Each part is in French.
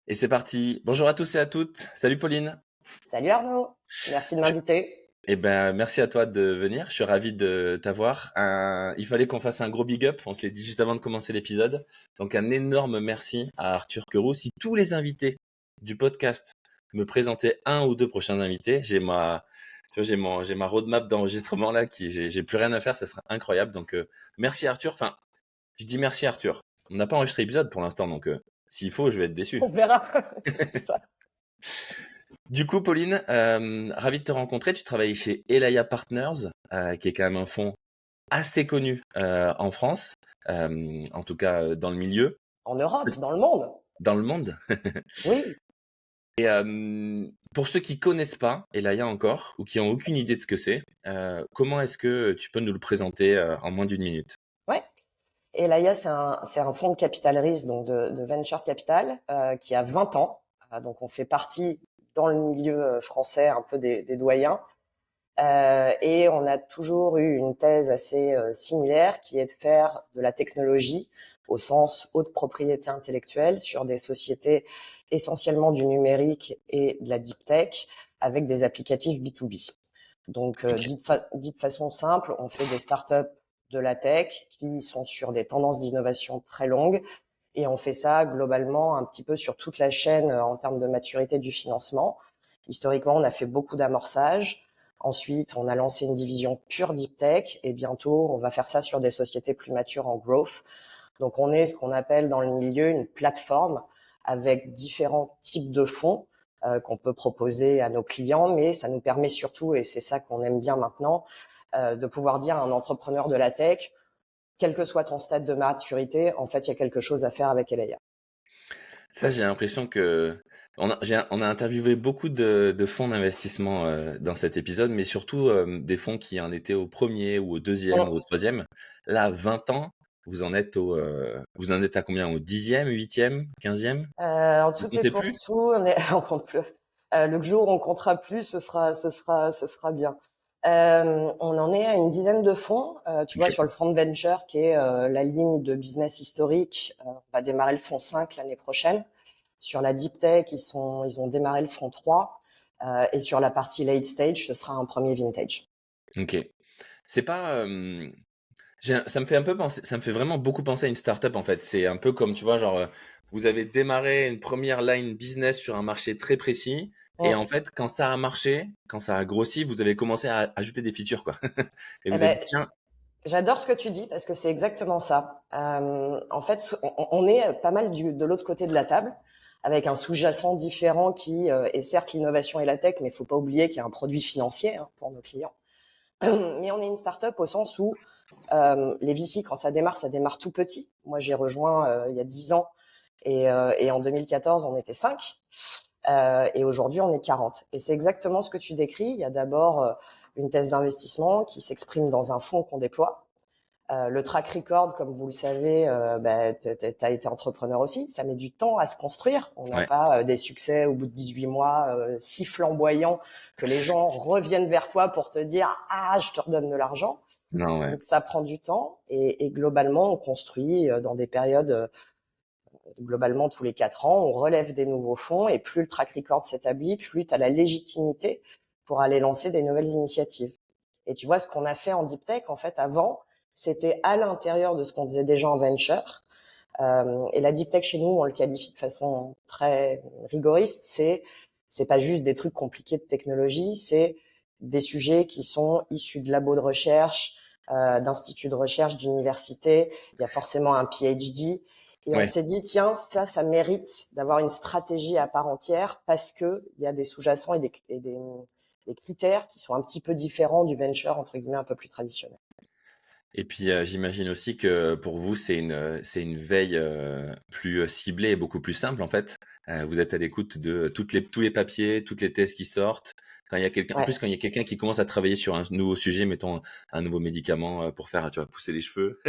Et c'est parti. Bonjour à tous et à toutes. Salut Pauline. Salut Arnaud, merci de Je- m'inviter. merci à toi de venir. Je suis ravi de t'avoir. Il fallait qu'on fasse un gros big up. On se l'est dit juste avant de commencer l'épisode. Donc un énorme merci à Arthur Queroux. Si tous les invités du podcast me présentaient un ou deux prochains invités, tu vois, j'ai ma roadmap d'enregistrement là j'ai plus rien à faire. Ça sera incroyable. Donc merci Arthur. Enfin, je dis merci Arthur. On n'a pas enregistré l'épisode pour l'instant, donc s'il faut, je vais être déçu. On verra. C'est ça. Du coup, Pauline, ravi de te rencontrer. Tu travailles chez Elaya Partners, qui est quand même un fonds assez connu en France, en tout cas dans le milieu, En Europe, dans le monde. dans le monde. Oui. Et pour ceux qui connaissent pas Elaya encore ou qui ont aucune idée de ce que c'est, comment est-ce que tu peux nous le présenter en moins d'une minute? Ouais. Et Laïa, c'est un fonds de capital risque, donc de venture capital, qui a 20 ans. Donc on fait partie dans le milieu français un peu des doyens. Et on a toujours eu une thèse assez similaire qui est de faire de la technologie au sens haute propriété intellectuelle sur des sociétés essentiellement du numérique et de la deep tech avec des applicatifs B2B. Donc, Ok. dit de façon simple, on fait des startups de la tech qui sont sur des tendances d'innovation très longues et on fait ça globalement un petit peu sur toute la chaîne en termes de maturité du financement. Historiquement, on a fait beaucoup d'amorçage. Ensuite, on a lancé une division pure deep tech et bientôt, on va faire ça sur des sociétés plus matures en growth. Donc, on est ce qu'on appelle dans le milieu une plateforme avec différents types de fonds qu'on peut proposer à nos clients, mais ça nous permet surtout, et c'est ça qu'on aime bien maintenant, de pouvoir dire à un entrepreneur de la tech, quel que soit ton stade de maturité, en fait, il y a quelque chose à faire avec Elaya. Ça, j'ai l'impression que on a interviewé beaucoup de fonds d'investissement dans cet épisode, mais surtout des fonds qui en étaient au premier ou au deuxième ou au troisième. Là, 20 ans, vous en êtes à combien? Au dixième, huitième, quinzième? En Vous tout et comptez pour plus? tout, on compte plus. Le jour où on comptera plus, ce sera bien. On en est à une dizaine de fonds. Tu vois, Ok. sur le fonds de venture, qui est la ligne de business historique, on va démarrer le fonds 5 l'année prochaine. Sur la deep tech, ils ont démarré le fonds 3. Et sur la partie late stage, ce sera un premier vintage. Ok. C'est pas. Ça me fait un peu penser, ça me fait vraiment beaucoup penser à une startup en fait. C'est un peu comme, tu vois, genre, vous avez démarré une première line business sur un marché très précis. Et en Mm. fait, quand ça a marché, quand ça a grossi, vous avez commencé à ajouter des features, quoi. Et Eh vous avez ben, dit, tiens, j'adore ce que tu dis parce que c'est exactement ça. En fait, on est pas mal de l'autre côté de la table avec un sous-jacent différent qui est certes l'innovation et la tech, mais il faut pas oublier qu'il y a un produit financier pour nos clients. Mais on est une start-up au sens où les VC, quand ça démarre tout petit. Moi, j'ai rejoint il y a 10 ans et en 2014, on était 5. Et aujourd'hui, on est 40. Et c'est exactement ce que tu décris. Il y a d'abord une thèse d'investissement qui s'exprime dans un fonds qu'on déploie. Le track record, comme vous le savez, tu as été entrepreneur aussi. Ça met du temps à se construire. On n'a ouais, pas des succès au bout de 18 mois si flamboyants que les gens reviennent vers toi pour te dire « Ah, je te redonne de l'argent ». non, ouais. Donc, ça prend du temps et globalement, on construit dans des périodes, globalement tous les 4 ans, on relève des nouveaux fonds et plus le track record s'établit, plus tu as la légitimité pour aller lancer des nouvelles initiatives. Et tu vois, ce qu'on a fait en deep tech, en fait, avant, c'était à l'intérieur de ce qu'on faisait déjà en venture. Et la deep tech chez nous, on le qualifie de façon très rigoriste, c'est pas juste des trucs compliqués de technologie, c'est des sujets qui sont issus de labos de recherche, d'instituts de recherche, d'universités. Il y a forcément un PhD. Et on Ouais. s'est dit, tiens, ça mérite d'avoir une stratégie à part entière parce que il y a des sous-jacents des critères qui sont un petit peu différents du venture, entre guillemets, un peu plus traditionnel. Et puis, j'imagine aussi que pour vous, c'est une veille plus ciblée et beaucoup plus simple en fait. Vous êtes à l'écoute de tous les papiers, toutes les thèses qui sortent. Quand il y a quelqu'un, en Ouais. plus, quand il y a quelqu'un qui commence à travailler sur un nouveau sujet, mettons un nouveau médicament pour faire, tu vois, pousser les cheveux,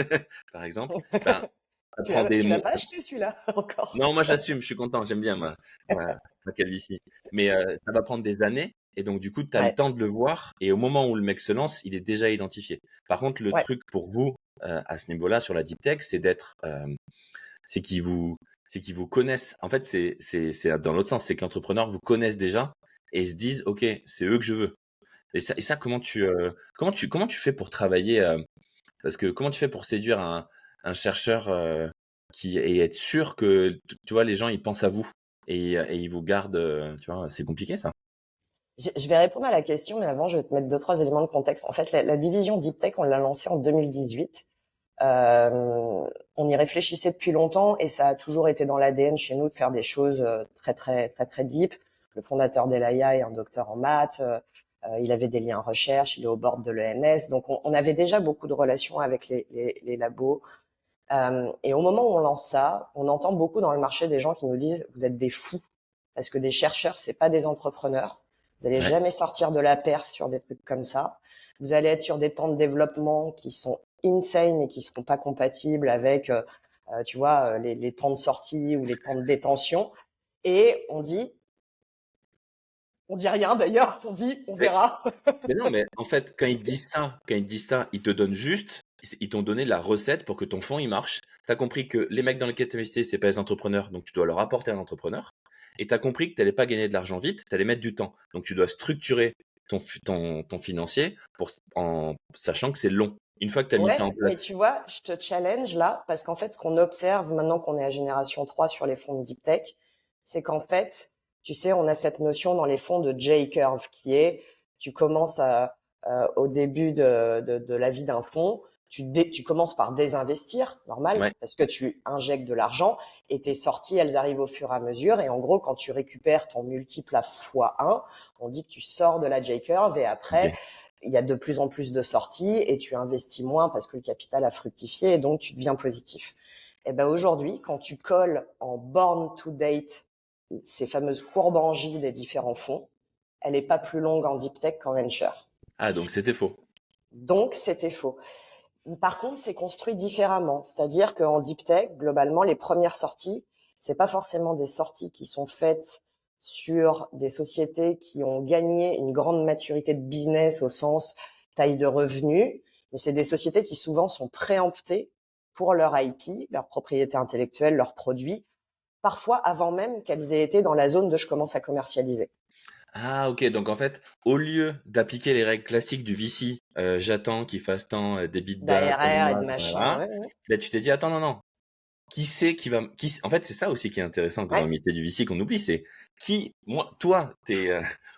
par exemple, ben, ça Tu prend des l'as mots. pas acheté celui-là encore. Non, moi j'assume, je suis content, j'aime bien ma calvitie. Mais ça va prendre des années et donc du coup, tu as le Ouais, temps de le voir et au moment où le mec se lance, il est déjà identifié. Par contre, le ouais. truc pour vous, à ce niveau-là, sur la deep tech, c'est d'être, c'est qu'il vous c'est qu'ils vous connaissent. En fait, c'est dans l'autre sens, c'est que l'entrepreneur vous connaisse déjà et se disent, ok, c'est eux que je veux. Et ça, comment tu fais pour travailler, parce que comment tu fais pour séduire un chercheur et être sûr que, tu vois, les gens, ils pensent à vous et ils vous gardent, tu vois, c'est compliqué ça. Je vais répondre à la question, mais avant, je vais te mettre deux, trois éléments de contexte. En fait, la division Deep Tech, on l'a lancée en 2018. On y réfléchissait depuis longtemps et ça a toujours été dans l'ADN chez nous de faire des choses très, très, très, très deep. Le fondateur d'Elaya est un docteur en maths. Il avait des liens en recherche. Il est au board de l'ENS. Donc, on avait déjà beaucoup de relations avec les labos. Et au moment où on lance ça, on entend beaucoup dans le marché des gens qui nous disent « Vous êtes des fous parce que des chercheurs, c'est pas des entrepreneurs. Vous allez Ouais. jamais sortir de la perf sur des trucs comme ça. Vous allez être sur des temps de développement qui sont insane et qui seront pas compatibles avec, tu vois, les temps de sortie ou les temps de détention. » Et on dit rien d'ailleurs. On dit « On Mais, verra. » mais non, mais en fait, quand ils te disent ça, ils te donnent juste, ils t'ont donné la recette pour que ton fonds il marche. Tu as compris que les mecs dans lesquels tu investis, c'est pas les entrepreneurs, donc tu dois leur apporter un entrepreneur. Et tu as compris que tu n'allais pas gagner de l'argent vite, tu allais mettre du temps. Donc tu dois structurer ton financier en sachant que c'est long. Une fois que tu as mis Ouais, ça en mais place. tu vois, je te challenge là, parce qu'en fait, ce qu'on observe maintenant qu'on est à génération 3 sur les fonds de deep tech, c'est qu'en fait, tu sais, on a cette notion dans les fonds de J-curve qui est, tu commences au début de la vie d'un fonds, tu commences par désinvestir, normal, Ouais, parce que tu injectes de l'argent et tes sorties, elles arrivent au fur et à mesure. Et en gros, quand tu récupères ton multiple à x1, on dit que tu sors de la J-curve et après, ok. il y a de plus en plus de sorties et tu investis moins parce que le capital a fructifié et donc tu deviens positif. Et ben aujourd'hui, quand tu colles en born to date ces fameuses courbes en J des différents fonds, elle est pas plus longue en deep tech qu'en venture. Ah, donc c'était faux. Donc c'était faux. Par contre, c'est construit différemment. C'est-à-dire qu'en deep tech, globalement, les premières sorties, c'est pas forcément des sorties qui sont faites sur des sociétés qui ont gagné une grande maturité de business au sens taille de revenus, mais c'est des sociétés qui souvent sont préemptées pour leur IP, leur propriété intellectuelle, leurs produits, parfois avant même qu'elles aient été dans la zone de je commence à commercialiser. Ah, ok. Donc en fait, au lieu d'appliquer les règles classiques du VC, j'attends qu'il fasse tant d'EBITDA, tant de D'ARR et de marge, machin, voilà. ouais, ouais. Là, tu t'es dit, attends, non, non. Qui c'est qui va, en fait, c'est ça aussi qui est intéressant dans Ouais. le métier du VC qu'on oublie, c'est toi,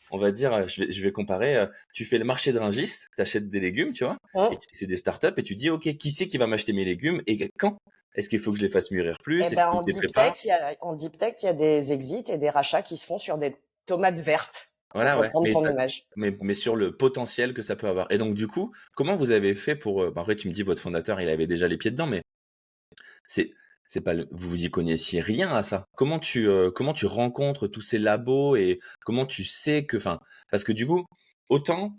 on va dire, je vais comparer, tu fais le marché de Rungis, tu achètes des légumes, tu vois, et Hum. c'est des startups, et tu dis, ok, qui c'est qui va m'acheter mes légumes et quand? Est-ce qu'il faut que je les fasse mûrir Eh plus? Est-ce ben, qu'il faut que je les prépare? en deep tech, il y a des exits et des rachats qui se font sur des tomates vertes, pour Voilà, ouais, reprendre mais, ton image. mais sur le potentiel que ça peut avoir. Et donc, du coup, comment vous avez fait pour, après, tu me dis, votre fondateur, il avait déjà les pieds dedans, mais c'est c'est pas vous y connaissiez rien à ça. Comment tu rencontres tous ces labos et comment tu sais que, enfin, parce que du coup, autant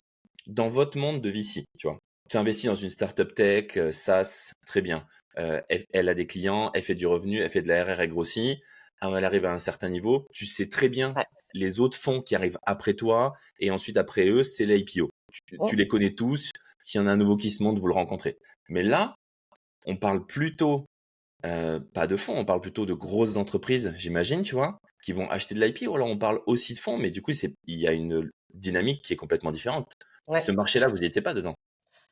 dans votre monde de VC, tu vois, tu investis dans une startup tech, SaaS, très bien. Elle a des clients, elle fait du revenu, elle fait de la RR, elle grossit. Elle arrive à un certain niveau, tu sais très bien Ouais. les autres fonds qui arrivent après toi et ensuite après eux, c'est l'IPO. Tu Hum. les connais tous. S'il y en a un nouveau qui se monte, vous le rencontrez. Mais là, on parle plutôt pas de fonds, on parle plutôt de grosses entreprises, j'imagine, tu vois, qui vont acheter de l'IP, ou alors on parle aussi de fonds, mais du coup, il y a une dynamique qui est complètement différente. Ouais. Ce marché-là, vous n'y étiez pas dedans.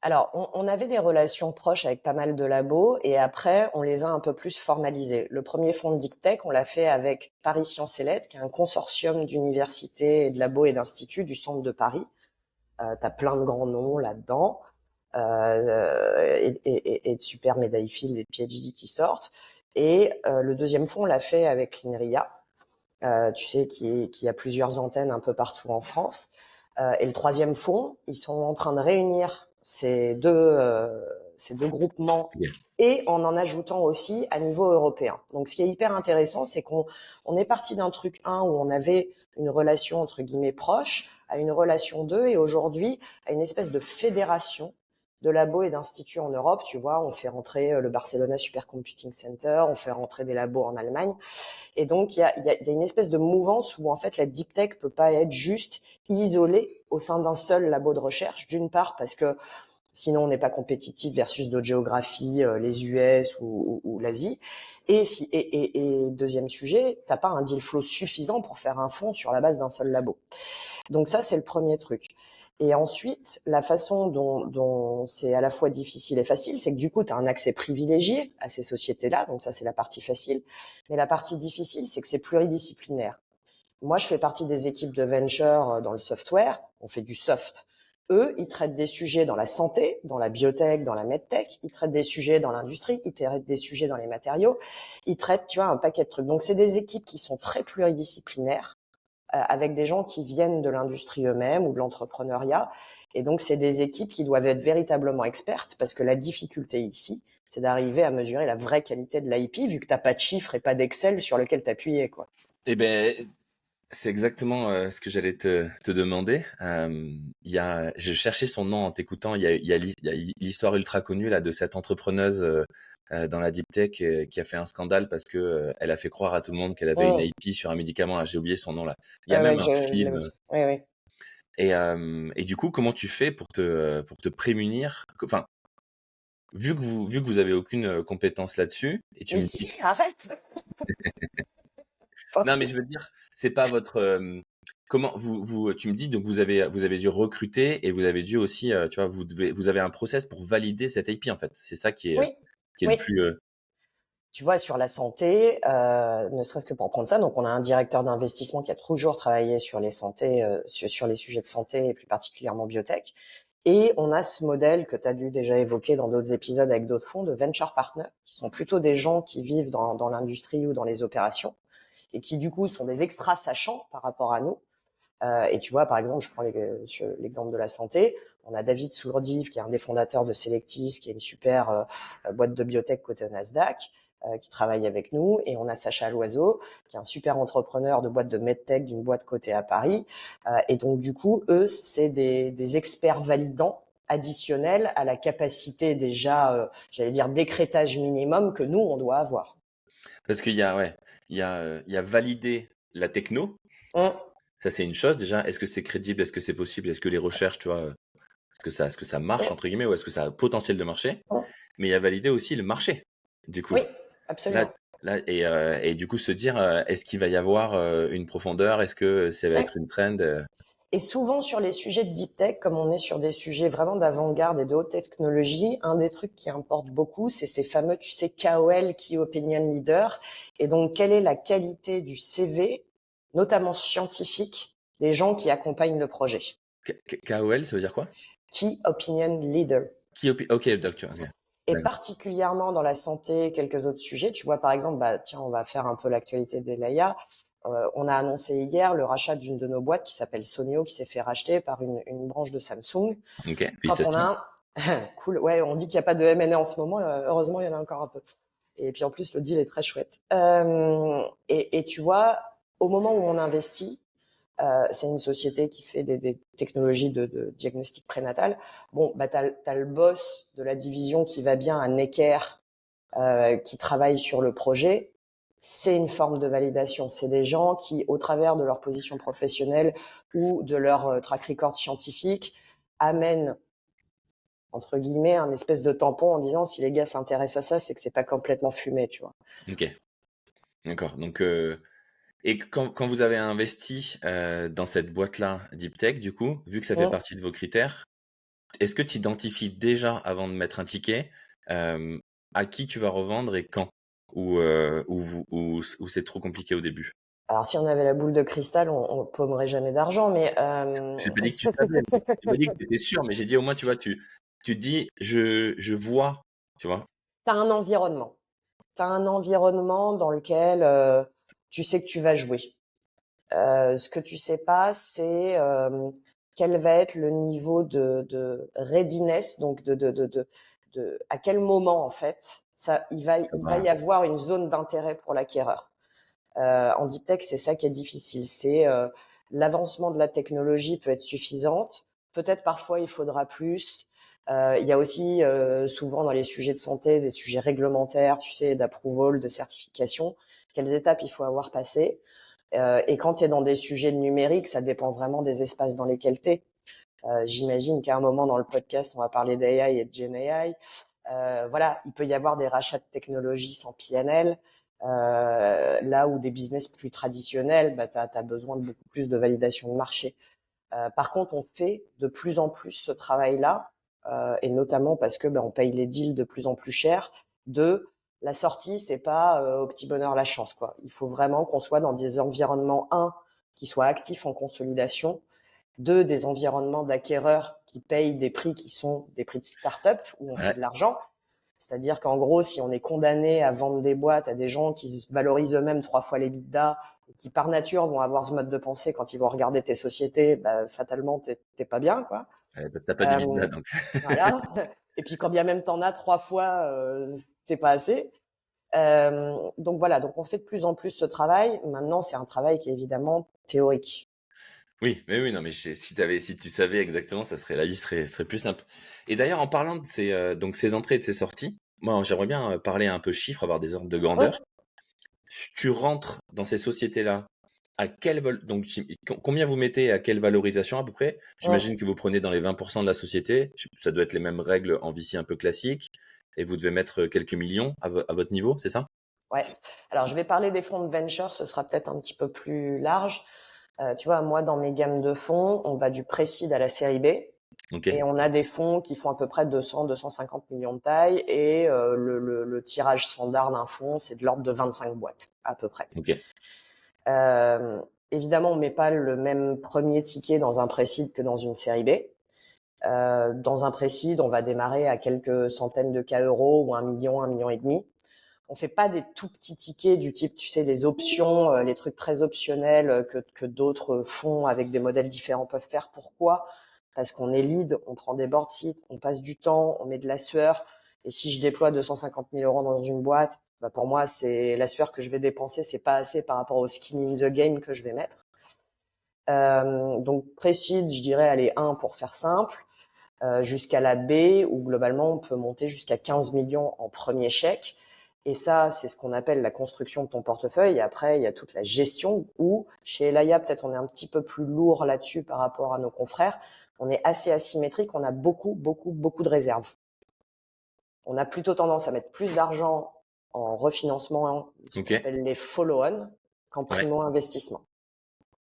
Alors, on avait des relations proches avec pas mal de labos et après, on les a un peu plus formalisés. Le premier fonds de Deep Tech, on l'a fait avec Paris Sciences et Lettres, qui est un consortium d'universités, et de labos et d'instituts du centre de Paris. T'as plein de grands noms là-dedans et de super médailles Fields et de PhD qui sortent. Et le deuxième fonds, on l'a fait avec l'INRIA, tu sais, qui a plusieurs antennes un peu partout en France. Et le troisième fonds, ils sont en train de réunir ces deux groupements Ok. et en ajoutant aussi à niveau européen. Donc, ce qui est hyper intéressant, c'est qu'on est parti d'un truc 1 où on avait une relation entre guillemets proche à une relation 2 et aujourd'hui à une espèce de fédération de labos et d'instituts en Europe. Tu vois, on fait rentrer le Barcelona Supercomputing Center, on fait rentrer des labos en Allemagne. Et donc, il y a une espèce de mouvance où, en fait, la deep tech peut pas être juste isolée au sein d'un seul labo de recherche, d'une part parce que sinon on n'est pas compétitif versus d'autres géographies, les US ou l'Asie. Et deuxième sujet, t'as pas un deal flow suffisant pour faire un fonds sur la base d'un seul labo. Donc ça, c'est le premier truc. Et ensuite, la façon dont c'est à la fois difficile et facile, c'est que du coup, tu as un accès privilégié à ces sociétés-là. Donc ça, c'est la partie facile. Mais la partie difficile, c'est que c'est pluridisciplinaire. Moi, je fais partie des équipes de venture dans le software. On fait du soft. Eux, ils traitent des sujets dans la santé, dans la biotech, dans la medtech. Ils traitent des sujets dans l'industrie. Ils traitent des sujets dans les matériaux. Ils traitent, tu vois, un paquet de trucs. Donc, c'est des équipes qui sont très pluridisciplinaires avec des gens qui viennent de l'industrie eux-mêmes ou de l'entrepreneuriat. Et donc, c'est des équipes qui doivent être véritablement expertes parce que la difficulté ici, c'est d'arriver à mesurer la vraie qualité de l'IP vu que t'as pas de chiffres et pas d'Excel sur lequel t'appuyer, quoi. Eh ben, c'est exactement ce que j'allais te demander. Je cherchais son nom en t'écoutant. Il y a l'histoire ultra connue là de cette entrepreneuse dans la deep tech qui a fait un scandale parce que elle a fait croire à tout le monde qu'elle avait une IP sur un médicament. Ah, j'ai oublié son nom là. Il y a même Ouais, un je l'ai film. aussi. Oui, oui. Et du coup, comment tu fais pour te prémunir? Enfin, vu que vous avez aucune compétence là-dessus, et tu Mais me si, dis, arrête. non, mais je veux dire, c'est pas votre. Comment tu me dis donc vous avez dû recruter et vous avez dû aussi, tu vois, vous avez un process pour valider cette IP en fait. C'est ça Oui, qui est le oui. plus. Tu vois, sur la santé, ne serait-ce que pour prendre ça, donc on a un directeur d'investissement qui a toujours travaillé sur les santé, sur les sujets de santé et plus particulièrement biotech. Et on a ce modèle que tu as dû déjà évoquer dans d'autres épisodes avec d'autres fonds de venture partners, qui sont plutôt des gens qui vivent dans l'industrie ou dans les opérations et qui du coup sont des extras sachants par rapport à nous. Et tu vois, par exemple, je prends sur l'exemple de la santé, on a David Sourdive, qui est un des fondateurs de Selectis, qui est une super boîte de biotech côté Nasdaq, qui travaille avec nous. Et on a Sacha Loiseau, qui est un super entrepreneur de boîte de medtech d'une boîte cotée à Paris. Et donc, du coup, eux, c'est des experts validants additionnels à la capacité déjà, j'allais dire, d'écrétage minimum que nous, on doit avoir. Parce qu'il y a, ouais, il y a valider la techno. Hum, Ça, c'est une chose déjà. Est-ce que c'est crédible? Est-ce que c'est possible? Est-ce que les recherches, tu vois, est-ce que ça marche hum, entre guillemets ou est-ce que ça a potentiel de marcher? hum. Mais il y a valider aussi le marché, du coup. Oui, Là, absolument. et du coup se dire, est-ce qu'il va y avoir une profondeur? Est-ce que ça va Ouais. être une trend? Et souvent sur les sujets de deep tech, comme on est sur des sujets vraiment d'avant-garde et de haute technologie, un des trucs qui importe beaucoup, c'est ces fameux, tu sais, KOL, Key Opinion Leader. Et donc, quelle est la qualité du CV, notamment scientifique, des gens qui accompagnent le projet? KOL, ça veut dire quoi? Key Opinion Leader. OK, docteur, OK. Et D'accord. particulièrement dans la santé, quelques autres sujets. Tu vois, par exemple, bah, tiens, on va faire un peu l'actualité d'Elaya. On a annoncé hier le rachat d'une de nos boîtes qui s'appelle Sonio, qui s'est fait racheter par une branche de Samsung. OK, Quand on félicitations. a cool, ouais, on dit qu'il n'y a pas de M&A en ce moment. Heureusement, il y en a encore un peu. Et puis en plus, le deal est très chouette. Et tu vois, au moment où on investit, c'est une société qui fait des technologies de diagnostic prénatal. Bon, bah t'as le boss de la division qui va bien à Necker, qui travaille sur le projet. C'est une forme de validation. C'est des gens qui, au travers de leur position professionnelle ou de leur track record scientifique, amènent entre guillemets un espèce de tampon en disant si les gars s'intéressent à ça, c'est que c'est pas complètement fumé, tu vois. OK, d'accord. Donc, et quand vous avez investi dans cette boîte-là, Deep Tech, du coup, vu que ça fait Mmh. partie de vos critères, est-ce que tu identifies déjà avant de mettre un ticket à qui tu vas revendre et quand? Ou c'est trop compliqué au début? Alors si on avait la boule de cristal, on paumerait jamais d'argent, mais J'ai pas dit que tu savais, j'ai pas dit que tu étais sûr, mais j'ai dit au moins, tu vois, tu dis: «Je vois», tu vois? t'as un environnement. T'as un environnement dans lequel tu sais que tu vas jouer. Ce que tu sais pas, c'est quel va être le niveau de readiness, donc à quel moment en fait Ça il va va. y avoir une zone d'intérêt pour l'acquéreur. En deep tech, c'est ça qui est difficile. C'est l'avancement de la technologie peut être suffisante. Peut-être parfois il faudra plus. Il y a aussi souvent dans les sujets de santé des sujets réglementaires, tu sais, d'approval, de certification. Quelles étapes il faut avoir passées. Et quand tu es dans des sujets de numérique, ça dépend vraiment des espaces dans lesquels tu es. J'imagine qu'à un moment dans le podcast, on va parler d'AI et de Gen AI. Voilà, il peut y avoir des rachats de technologies sans PNL. Là où des business plus traditionnels, bah, tu as besoin de beaucoup plus de validation de marché. Par contre, on fait de plus en plus ce travail-là, et notamment parce que on paye les deals de plus en plus cher. La sortie, c'est pas au petit bonheur la chance, quoi. Il faut vraiment qu'on soit dans des environnements, qui soient actifs en consolidation, des environnements d'acquéreurs qui payent des prix qui sont des prix de start-up où on fait de l'argent. C'est-à-dire qu'en gros, si on est condamné à vendre des boîtes à des gens qui se valorisent eux-mêmes 3 fois l'EBITDA et qui par nature vont avoir ce mode de pensée quand ils vont regarder tes sociétés, fatalement t'es pas bien, quoi. T'as pas d'EBITDA, donc. Voilà. Et puis quand bien même t'en as 3 fois, c'est pas assez. Donc voilà, donc on fait de plus en plus ce travail. Maintenant, c'est un travail qui est évidemment théorique. Oui, mais oui, non, mais si tu savais exactement, la vie serait plus simple. Et d'ailleurs, en parlant de donc ces entrées et de ces sorties, moi, j'aimerais bien parler un peu chiffres, avoir des ordres de Ouais. grandeur. Tu rentres dans ces sociétés-là, donc combien vous mettez à quelle valorisation à peu près? J'imagine que vous prenez dans les 20% de la société. Ça doit être les mêmes règles en VC un peu classique. Et vous devez mettre quelques millions à votre niveau, c'est ça? Ouais. Alors, je vais parler des fonds de venture, ce sera peut-être un petit peu plus large. Tu vois, moi, dans mes gammes de fonds, on va du pré-seed à la série B. Ok, Et on a des fonds qui font à peu près 200-250 millions de taille. Et le tirage standard d'un fonds, c'est de l'ordre de 25 boîtes, à peu près. ok. Évidemment, on met pas le même premier ticket dans un pré-seed que dans une série B. Dans un pré-seed, on va démarrer à quelques centaines de K euros ou 1 million et demi. On fait pas des tout petits tickets du type, tu sais, les options, les trucs très optionnels que d'autres fonds avec des modèles différents peuvent faire. Pourquoi? Parce qu'on est lead, on prend des board seats, on passe du temps, on met de la sueur. Et si je déploie 250 000 euros dans une boîte, pour moi, c'est la sueur que je vais dépenser, c'est pas assez par rapport au skin in the game que je vais mettre. Donc pré-seed, je dirais, allez, 1 pour faire simple, jusqu'à la B, où globalement, on peut monter jusqu'à 15 millions en premier chèque. Et ça, c'est ce qu'on appelle la construction de ton portefeuille. Et après, il y a toute la gestion où, chez Elaya, peut-être on est un petit peu plus lourd là-dessus par rapport à nos confrères. On est assez asymétrique. On a beaucoup de réserves. On a plutôt tendance à mettre plus d'argent en refinancement, ce qu'on appelle les follow-on, qu'en primo-investissement.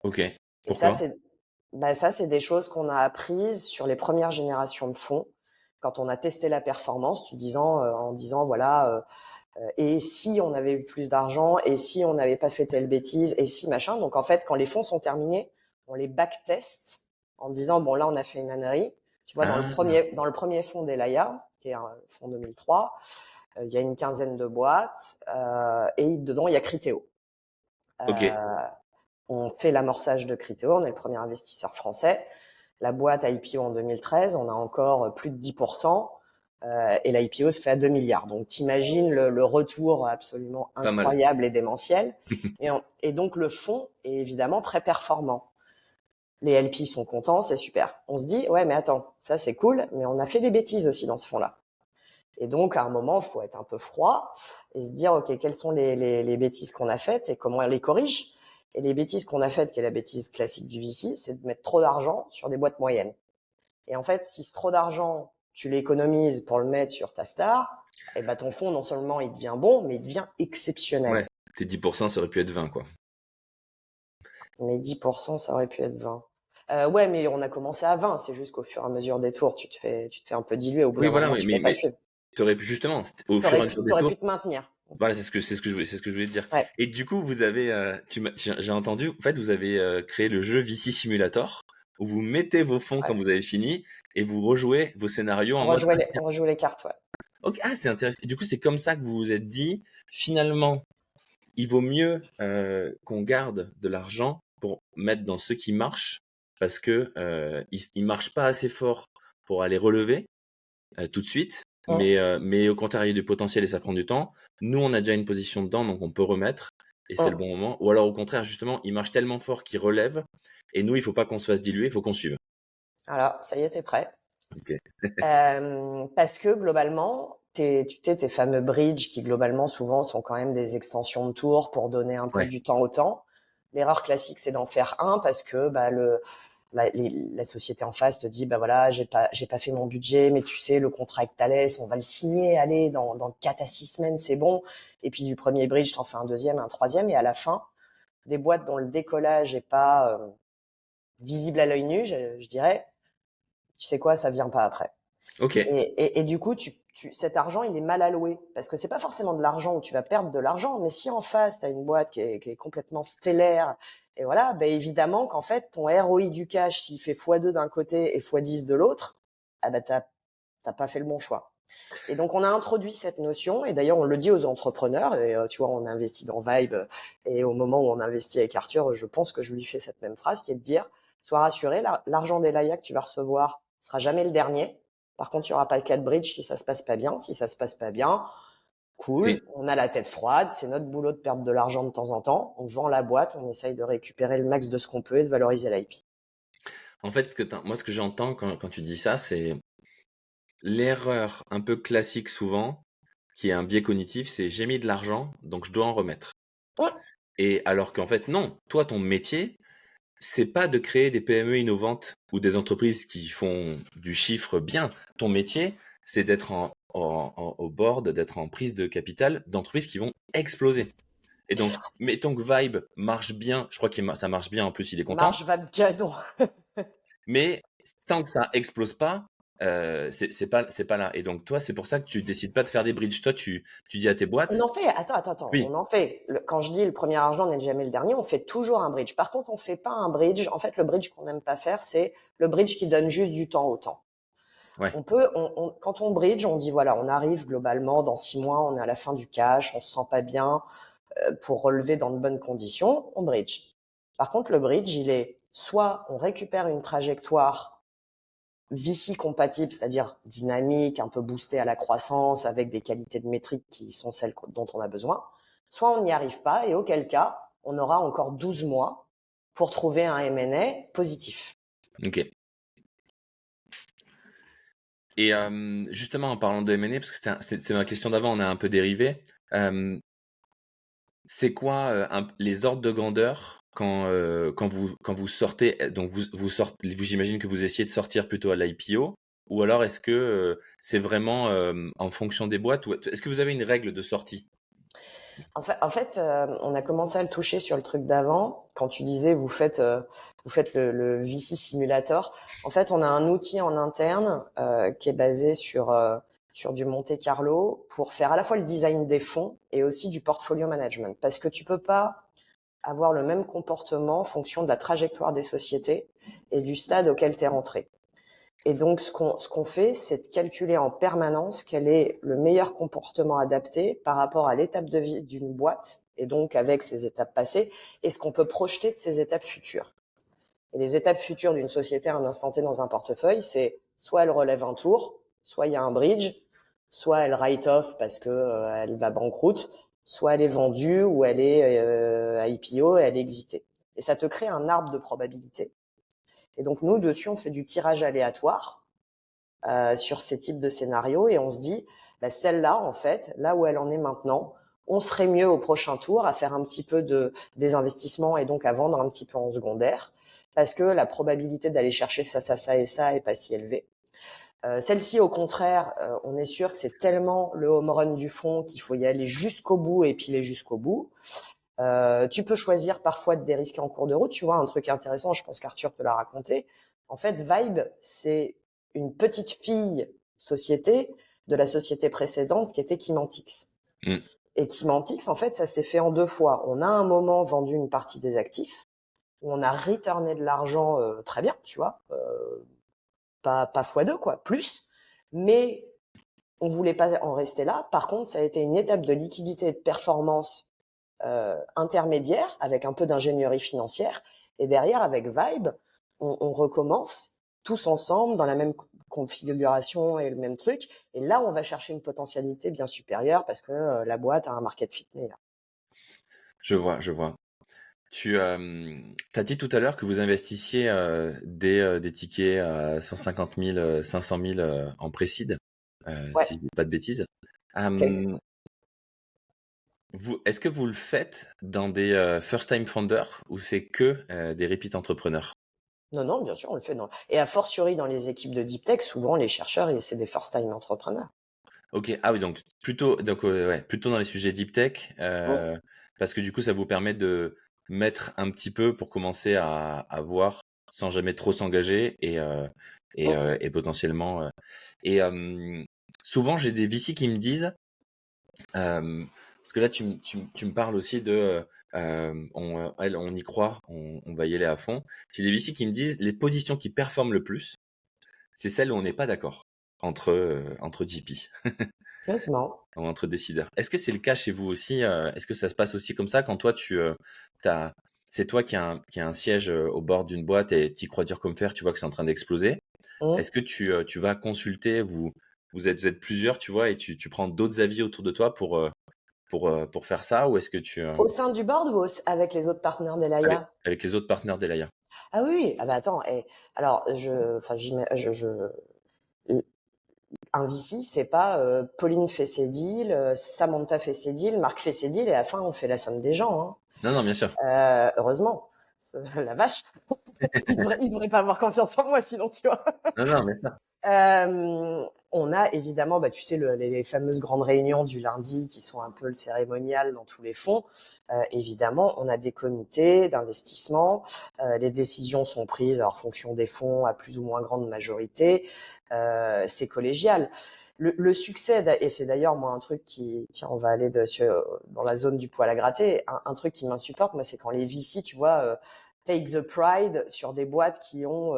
Ok. Et ça, Pourquoi? c'est des choses qu'on a apprises sur les premières générations de fonds, quand on a testé la performance, en disant voilà, et si on avait eu plus d'argent, et si on n'avait pas fait telle bêtise, et si machin. Donc en fait, quand les fonds sont terminés, on les backtest en disant bon là on a fait une ânerie. Tu vois, dans le premier fonds d'Elaya, qui est un fonds 2003, il y a une quinzaine de boîtes, et dedans il y a Criteo. Ok. On fait l'amorçage de Criteo, on est le premier investisseur français. La boîte a IPO en 2013, on a encore plus de 10%, et la IPO se fait à 2 milliards. Donc t'imagines le retour absolument Pas mal. incroyable et démentiel. Et donc le fonds est évidemment très performant. Les LP sont contents, c'est super. On se dit, ouais, mais attends, ça c'est cool, mais on a fait des bêtises aussi dans ce fonds-là. Et donc, à un moment, il faut être un peu froid et se dire, OK, quelles sont les bêtises qu'on a faites et comment on les corrige. Et les bêtises qu'on a faites, qui est la bêtise classique du VC, c'est de mettre trop d'argent sur des boîtes moyennes. Et en fait, si ce trop d'argent, tu l'économises pour le mettre sur ta star, et ton fonds, non seulement il devient bon, mais il devient exceptionnel. Ouais. Tes 10%, ça aurait pu être 20, quoi. Mais 10%, ça aurait pu être 20. Ouais, mais on a commencé à 20. C'est juste qu'au fur et à mesure des tours, tu te fais un peu diluer. Au bout d'un moment, tu peux pas suivre. T'aurais pu, justement, au fur et à mesure des T'aurais tours. pu te maintenir. Voilà, c'est ce que je voulais te dire. Ouais. Et du coup, vous avez, j'ai entendu, en fait, vous avez créé le jeu VC Simulator où vous mettez vos fonds quand vous avez fini et vous rejouez vos scénarios en mode. On rejoue les cartes, ouais. Ok, ah, c'est intéressant. Et du coup, c'est comme ça que vous vous êtes dit, finalement, il vaut mieux qu'on garde de l'argent pour mettre dans ceux qui marchent parce que ils marchent pas assez fort pour aller relever tout de suite. Mais au contraire, il y a du potentiel et ça prend du temps. Nous, on a déjà une position dedans, donc on peut remettre et c'est le bon moment. Ou alors, au contraire, justement, il marche tellement fort qu'il relève et nous, il faut pas qu'on se fasse diluer, il faut qu'on suive. Voilà, ça y est, t'es prêt. Ok. Parce que globalement, tes fameux bridges qui globalement souvent sont quand même des extensions de tours pour donner un peu Ouais. du temps au temps. L'erreur classique, c'est d'en faire un parce que la société en face te dit, bah voilà, j'ai pas fait mon budget, mais tu sais, le contrat avec Thales, on va le signer, allez, dans 4 à 6 semaines, c'est bon. Et puis du premier bridge, t'en fais un deuxième, un troisième, et à la fin, des boîtes dont le décollage est pas visible à l'œil nu, je dirais, tu sais quoi, ça vient pas après. Ok. Et du coup, cet argent, il est mal alloué. Parce que c'est pas forcément de l'argent où tu vas perdre de l'argent, mais si en face, tu as une boîte qui est complètement stellaire, et voilà, ben évidemment qu'en fait, ton ROI du cash, s'il fait x2 d'un côté et x10 de l'autre, ah ben t'as pas fait le bon choix. Et donc, on a introduit cette notion, et d'ailleurs, on le dit aux entrepreneurs, et tu vois, on investit dans Vibe, et au moment où on investit avec Arthur, je pense que je lui fais cette même phrase, qui est de dire, sois rassuré, l'argent d'Elaya que tu vas recevoir sera jamais le dernier. Par contre, il y aura pas de cas de bridge si ça se passe pas bien. Si ça se passe pas bien, C'est- cool, on a la tête froide, c'est notre boulot de perdre de l'argent de temps en temps. On vend la boîte, on essaye de récupérer le max de ce qu'on peut et de valoriser l'IP. En fait, moi, ce que j'entends quand tu dis ça, c'est l'erreur un peu classique souvent, qui est un biais cognitif, c'est j'ai mis de l'argent, donc je dois en remettre. Ouais. Et alors qu'en fait, non, toi, ton métier, c'est pas de créer des PME innovantes ou des entreprises qui font du chiffre bien. Ton métier, c'est d'être au board, d'être en prise de capital d'entreprises qui vont exploser. Et donc, mettons que Vibe marche bien, je crois que ça marche bien, en plus, il est content. Marche va bien, non. Mais tant que ça explose pas, c'est pas là. Et donc, toi, c'est pour ça que tu décides pas de faire des bridges. Toi, tu dis à tes On boîtes, en fait, attends, oui, on en fait. Quand je dis le premier argent n'est jamais le dernier, on fait toujours un bridge. Par contre, on fait pas un bridge. En fait, le bridge qu'on n'aime pas faire, c'est le bridge qui donne juste du temps au temps. ouais, Quand on bridge, on dit voilà, on arrive globalement dans 6 mois, on est à la fin du cash, on se sent pas bien, pour relever dans de bonnes conditions, on bridge. Par contre, le bridge, il est soit on récupère une trajectoire VC compatible, c'est-à-dire dynamique, un peu boostée à la croissance, avec des qualités de métrique qui sont celles dont on a besoin, soit on n'y arrive pas, et auquel cas, on aura encore 12 mois pour trouver un M&A positif. ok. Et justement, en parlant de M&A, parce que c'était ma question d'avant, on a un peu dérivé. C'est quoi les ordres de grandeur quand vous sortez, donc j'imagine que vous essayez de sortir plutôt à l'IPO, ou alors est-ce que c'est vraiment en fonction des boîtes, ou est-ce que vous avez une règle de sortie? On a commencé à le toucher sur le truc d'avant. Quand tu disais, vous faites le VC Simulator. En fait, on a un outil en interne qui est basé sur du Monte Carlo pour faire à la fois le design des fonds et aussi du portfolio management. Parce que tu peux pas avoir le même comportement en fonction de la trajectoire des sociétés et du stade auquel tu es rentré. Et donc, ce qu'on fait, c'est de calculer en permanence quel est le meilleur comportement adapté par rapport à l'étape de vie d'une boîte, et donc avec ses étapes passées, et ce qu'on peut projeter de ces étapes futures. Et les étapes futures d'une société à un instant T dans un portefeuille, c'est soit elle relève un tour, soit il y a un bridge, soit elle write off parce que elle va banqueroute, soit elle est vendue ou elle est IPO et elle est exitée. Et ça te crée un arbre de probabilité. Et donc nous, dessus, on fait du tirage aléatoire sur ces types de scénarios et on se dit, bah, celle-là, en fait, là où elle en est maintenant, on serait mieux au prochain tour à faire un petit peu des investissements et donc à vendre un petit peu en secondaire parce que la probabilité d'aller chercher ça et ça est pas si élevée. Celle-ci, au contraire, on est sûr que c'est tellement le home run du fond qu'il faut y aller jusqu'au bout et piler jusqu'au bout. Tu peux choisir parfois de dérisquer en cours de route. Tu vois, un truc intéressant, je pense qu'Arthur te l'a raconté. En fait, Vibe, c'est une petite fille société de la société précédente qui était Kimantix. Mm. Et Kimantix, en fait, ça s'est fait en 2 fois. On a un moment vendu une partie des actifs, où on a returné de l'argent très bien, tu vois, pas x2, quoi, plus. Mais on voulait pas en rester là. Par contre, ça a été une étape de liquidité et de performance intermédiaire avec un peu d'ingénierie financière. Et derrière, avec Vibe, on recommence tous ensemble dans la même configuration et le même truc. Et là, on va chercher une potentialité bien supérieure parce que la boîte a un market fit meilleur. Je vois, je vois. Tu as dit tout à l'heure que vous investissiez des tickets à 150 000, 500 000 en pré-seed, Ouais. si je dis pas de bêtises. Okay. Euh, est-ce que vous le faites dans des first-time founders ou c'est que des repeat entrepreneurs? Non, non, bien sûr, on le fait et a fortiori dans les équipes de deep tech, souvent les chercheurs, c'est des first time entrepreneurs. OK. Ah oui, donc plutôt dans les sujets deep tech, Mm. parce que du coup, ça vous permet de mettre un petit peu pour commencer à voir sans jamais trop s'engager Mm. et potentiellement, et souvent j'ai des VC qui me disent, parce que là tu me parles aussi de, on y croit, on va y aller à fond. J'ai des VC qui me disent: «Les positions qui performent le plus, c'est celles où on n'est pas d'accord entre GP». Ouais, c'est marrant. Entre décideurs. Est-ce que c'est le cas chez vous aussi? Est-ce que ça se passe aussi comme ça quand toi tu c'est toi qui a un siège, au bord d'une boîte et tu crois dur comme fer, tu vois que c'est en train d'exploser. Mm. Est-ce que tu vas consulter, vous êtes plusieurs, tu vois, et tu prends d'autres avis autour de toi pour faire ça? Ou est-ce que Au sein du board ou avec les autres partenaires d'Elaya? avec les autres partenaires d'Elaya? Ah oui, oui. Ah bah attends, alors un VC, c'est pas Pauline fait ses deals, Samantha fait ses deals, Marc fait ses deals et à la fin on fait la somme des gens. Hein. Non, non, bien sûr. Heureusement, la vache, il devrait pas avoir confiance en moi sinon tu vois. Non, non, bien sûr. On a évidemment, bah, tu sais, les fameuses grandes réunions du lundi qui sont un peu le cérémonial dans tous les fonds. Évidemment, on a des comités d'investissement. Les décisions sont prises en fonction des fonds à plus ou moins grande majorité. C'est collégial. Le succès, et c'est d'ailleurs moi un truc tiens, on va aller dans la zone du poil à gratter. Un truc qui m'insupporte, moi, c'est quand les VC, tu vois, take the pride sur des boîtes qui ont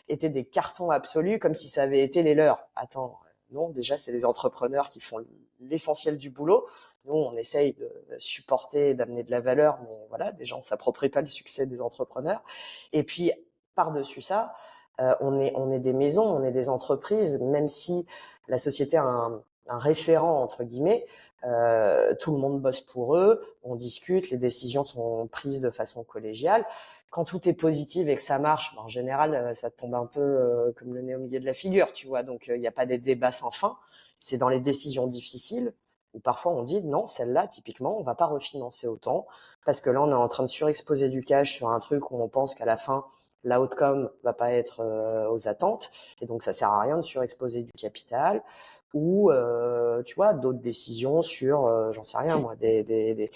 été des cartons absolus comme si ça avait été les leurs. Attends, non, déjà, c'est les entrepreneurs qui font l'essentiel du boulot. Nous, on essaye de supporter, d'amener de la valeur, mais voilà, des gens ne s'approprient pas le succès des entrepreneurs. Et puis, par-dessus ça, on est des maisons, on est des entreprises, même si la société a un référent, entre guillemets, tout le monde bosse pour eux, on discute, les décisions sont prises de façon collégiale. Quand tout est positif et que ça marche, en général, ça tombe un peu comme le nez au milieu de la figure, tu vois. Donc, il n'y a pas des débats sans fin. C'est dans les décisions difficiles où parfois on dit non, celle-là, typiquement, on va pas refinancer autant parce que là, on est en train de surexposer du cash sur un truc où on pense qu'à la fin, l'outcome va pas être aux attentes et donc ça sert à rien de surexposer du capital ou tu vois d'autres décisions sur j'en sais rien moi des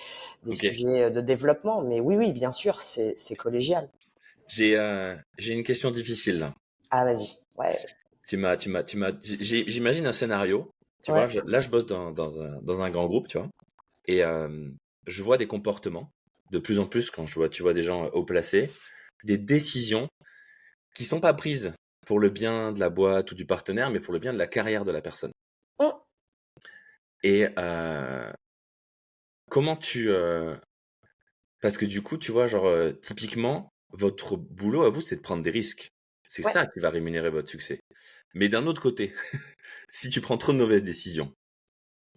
OK. sujets de développement mais oui bien sûr c'est collégial. J'ai une question difficile là. Ah vas-y. Ouais. J'imagine un scénario, tu vois, Ouais. là je bosse dans un grand groupe, tu vois, et je vois des comportements de plus en plus quand tu vois des gens haut placés, des décisions qui sont pas prises pour le bien de la boîte ou du partenaire, mais pour le bien de la carrière de la personne. Mm. Et comment parce que du coup, tu vois, genre, typiquement, votre boulot à vous, c'est de prendre des risques. C'est Ouais. ça qui va rémunérer votre succès. Mais d'un autre côté, si tu prends trop de mauvaises décisions,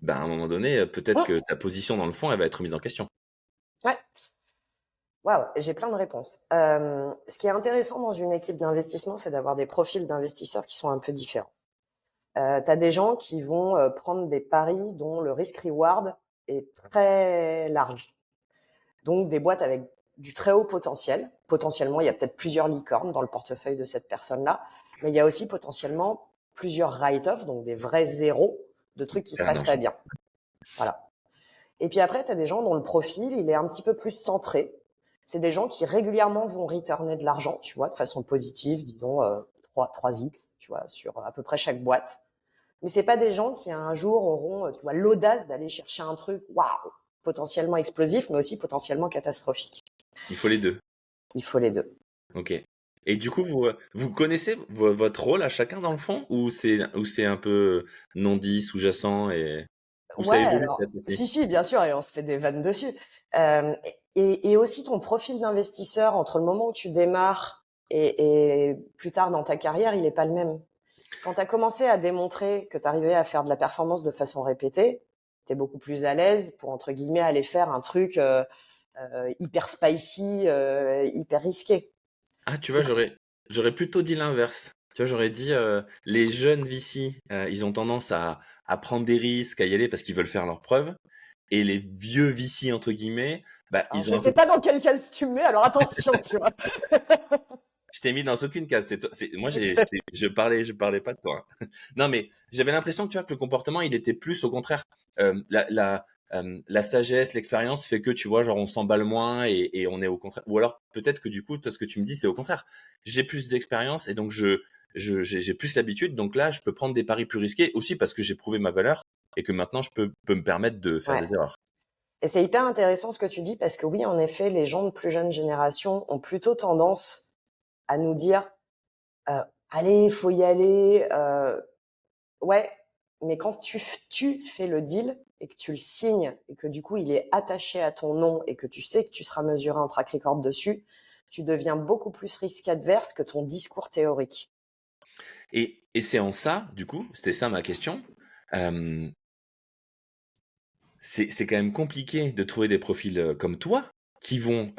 ben, à un moment donné, peut-être Mm. que ta position dans le fond, elle va être remise en question. Ouais. Waouh, j'ai plein de réponses. Ce qui est intéressant dans une équipe d'investissement, c'est d'avoir des profils d'investisseurs qui sont un peu différents. Tu as des gens qui vont prendre des paris dont le risk-reward est très large. Donc des boîtes avec du très haut potentiel. Potentiellement, il y a peut-être plusieurs licornes dans le portefeuille de cette personne-là, mais il y a aussi potentiellement plusieurs write-off, donc des vrais zéros de trucs qui se C'est un passent pas danger. bien. Voilà. Et puis après, tu as des gens dont le profil, il est un petit peu plus centré. C'est des gens qui régulièrement vont returner de l'argent, tu vois, de façon positive, disons 3x, tu vois, sur à peu près chaque boîte. Mais c'est pas des gens qui un jour auront, tu vois, l'audace d'aller chercher un truc, waouh, potentiellement explosif, mais aussi potentiellement catastrophique. Il faut les 2. Il faut les deux. OK. Et du coup, vous connaissez votre rôle à chacun dans le fond? Ou c'est un peu non dit, sous-jacent, ou Ouais, ça évolue alors, peut-être aussi? si, bien sûr, et on se fait des vannes dessus. Et aussi ton profil d'investisseur entre le moment où tu démarres et plus tard dans ta carrière, il est pas le même. Quand tu as commencé à démontrer que tu arrivais à faire de la performance de façon répétée, tu es beaucoup plus à l'aise pour, entre guillemets, aller faire un truc hyper spicy, hyper risqué. Ah, tu vois, Donc, j'aurais plutôt dit l'inverse. Tu vois, j'aurais dit, les jeunes VC, ils ont tendance à prendre des risques, à y aller parce qu'ils veulent faire leurs preuves, et les «vieux VC» entre guillemets, bah, alors, ils je ont un peu sais pas dans quel cas tu me mets, alors attention, tu vois. Je t'ai mis dans aucune case. Moi, je parlais pas de toi, hein. Non, mais j'avais l'impression que tu vois que le comportement, il était plus au contraire. La sagesse, l'expérience fait que tu vois, genre on s'emballe moins et on est au contraire. Ou alors peut-être que du coup, toi, ce que tu me dis, c'est au contraire. J'ai plus d'expérience et donc j'ai plus l'habitude. Donc là, je peux prendre des paris plus risqués aussi parce que j'ai prouvé ma valeur et que maintenant je peux me permettre de faire Ouais. des erreurs. Et c'est hyper intéressant ce que tu dis parce que oui, en effet, les gens de plus jeune génération ont plutôt tendance à nous dire allez, faut y aller. Ouais, mais quand tu fais le deal et que tu le signes et que du coup il est attaché à ton nom et que tu sais que tu seras mesuré en track record dessus, tu deviens beaucoup plus risque adverse que ton discours théorique. Et c'est en ça, du coup, c'était ça ma question. Euh, c'est quand même compliqué de trouver des profils comme toi qui vont